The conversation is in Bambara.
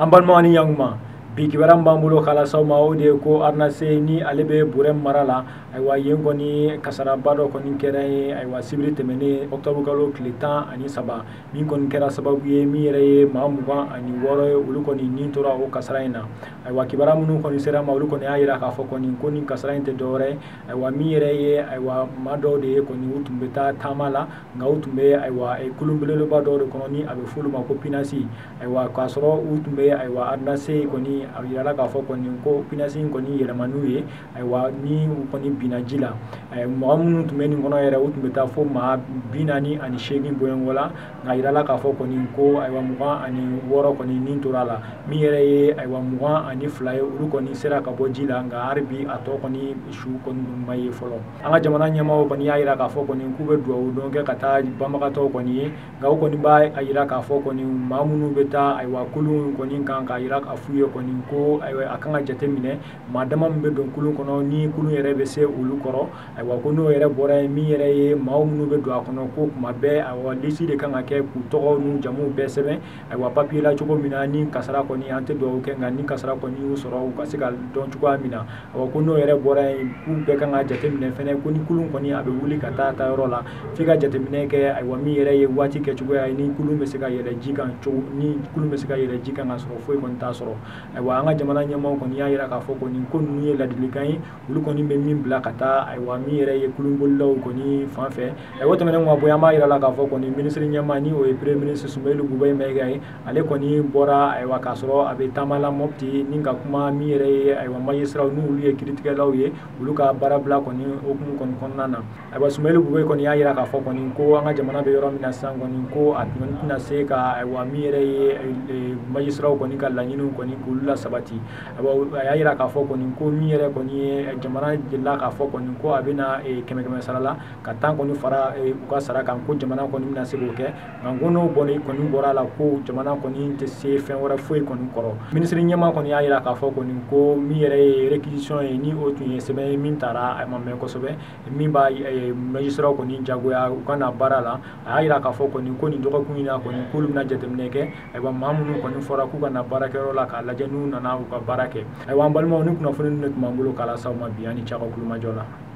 An balima ni ɲanguma bi kibaran b'an bolo kala saw ma o de ye ko RNAC ni ale bɛ Borɛ mara la ayiwa yen kɔni kasaraba dɔ kɔni kɛra ye ayiwa sibiri tɛmɛnen octobre kalo tile 13 min kɔni kɛra sababu ye min yɛrɛ ye maa 26 ye olu kɔni nin tora o kasara in na ayiwa kibaran minnu kɔni sera ma olu kɔni y'a yira k'a fɔ kɔni ko nin kasara in tɛ dɔwɛrɛ ayiwa min yɛrɛ ye ayiwa maa dɔw de ye kɔni u tun bɛ taa taama la nka u tun bɛ ayiwa kulun belebeleba dɔw de kɔnɔ ni a bɛ f'olu ma ko pinasi ayiwa k'a sɔrɔ u tun bɛ ayiwa RNAC kɔni a yirala k'a fɔ kɔni ko pinasi in kɔni yɛlɛma n'u ye ayiwa ni u kɔni binna ji la mɔgɔ minnu tun bɛ nin kɔnɔ yɛrɛ u tun bɛ taa fo maa 48 bɔɲɔgɔn la nka yirala k'a fɔ kɔni ko ayiwa 26 kɔni nin tora la min yɛrɛ ye ayiwa 22 ye olu kɔni sera ka bɔ ji la nka hali bi a tɔ kɔni su kɔni ma ye fɔlɔ an ka jamana ɲɛmaaw kɔni y'a yira k'a fɔ kɔni k'u bɛ dugawu dɔn kɛ ka taa banbagatɔw kɔni ye nka u kɔni b'a yira k'a fɔ kɔni maa minnu bɛ taa ayiwa kulun kɔni kan k'a yira k'a f'u ye kɔni ko ayiwa a kan ka jate minɛ maa dama min bɛ don kulun kɔnɔ ni kulun yɛrɛ bɛ se olu kɔrɔ ayiwa ko n'o yɛrɛ bɔra yen min yɛrɛ ye maa minnu bɛ don a kɔnɔ ko kuma bɛɛ ayiwa lisi de kan ka kɛ k'u tɔgɔ n'u jamuw bɛɛ sɛbɛn ayiwa papiye la cogo min na ni kasara kɔni an tɛ dugawu kɛ nka ni kasara kɔni y'u sɔrɔ u ka se ka dɔn cogoya min na ayiwa ko n'o yɛrɛ bɔra yen k'u bɛɛ kan ka jate minɛ fɛnɛ ko ni kulun kɔni a bɛ wuli ka taa yɔrɔ la f'i ka jateminɛ kɛ ayiwa min yɛrɛ ye waati kɛ cogoya ye ni kulun bɛ se ka yɛlɛ ji kan cogo ni kulun bɛ se ka yɛlɛ ji kan ka sɔrɔ foyi kɔni t'a sɔrɔ ayiwa an ka jamana ɲɛmaaw kɔni y'a yira k'a fɔ kɔni ko ninnu ye ladilikan ye olu kɔni bɛ min bila ka taa ayiwa min yɛrɛ ye kulunbolilaw kɔni fan fɛ ayiwa tɛmɛnen ka bɔ an b'a yira la k'a fɔ kɔni minisiri ɲɛmaa ni o ye premier ministre Soumaïla Boubèye Maïga ye ale kɔni bɔra ayiwa k'a sɔrɔ a bɛ taama la Mopti ni ka kuma min yɛrɛ ye ayiwa magistrat n'olu ye kiiritigɛlaw ye olu ka baarabila kɔni hukumu kɔni kɔnɔna na ayiwa Soumaïla Boubèye kɔni y'a yira k'a fɔ kɔni ko an ka jamana bɛ yɔrɔ min na sisan kɔni ko a tɛna se ka ayiwa min yɛrɛ ye magistrat kɔni ka laɲiniw kɔni k'olu la sabati ayiwa a y'a yira k'a fɔ kɔni ko min yɛrɛ kɔni ye jamana jelila k'a fɔ kɔni ko a bɛna 100 sara la ka tan kɔni fara u ka sara kan ko jamana kɔni bɛna se k'o kɛ nka ko n'o kɔni bɔra la ko jamana kɔni tɛ se fɛn wɛrɛ foyi kɔni kɔrɔ minisiri ɲɛmaa kɔni y'a yira k'a fɔ kɔni ko min yɛrɛ ye réquisition ye ni o tun ye sɛbɛn ye min taara a ma mɛn kosɛbɛ min b'a magistrat kɔni jagoya u ka na baara la a y'a yira k'a fɔ kɔni ko nin dɔgɔkun in na kɔni k'olu bɛna jateminɛ kɛ ayiwa maa minnu kɔni fɔra k'u ka na baarakɛyɔrɔ la k'a lajɛ n'u nana u ka baara kɛ ayiwa an balimaw ni kunnafoni ninnu de tun b'an bolo k'a las'aw ma bi ani Caka Kulumajɔ la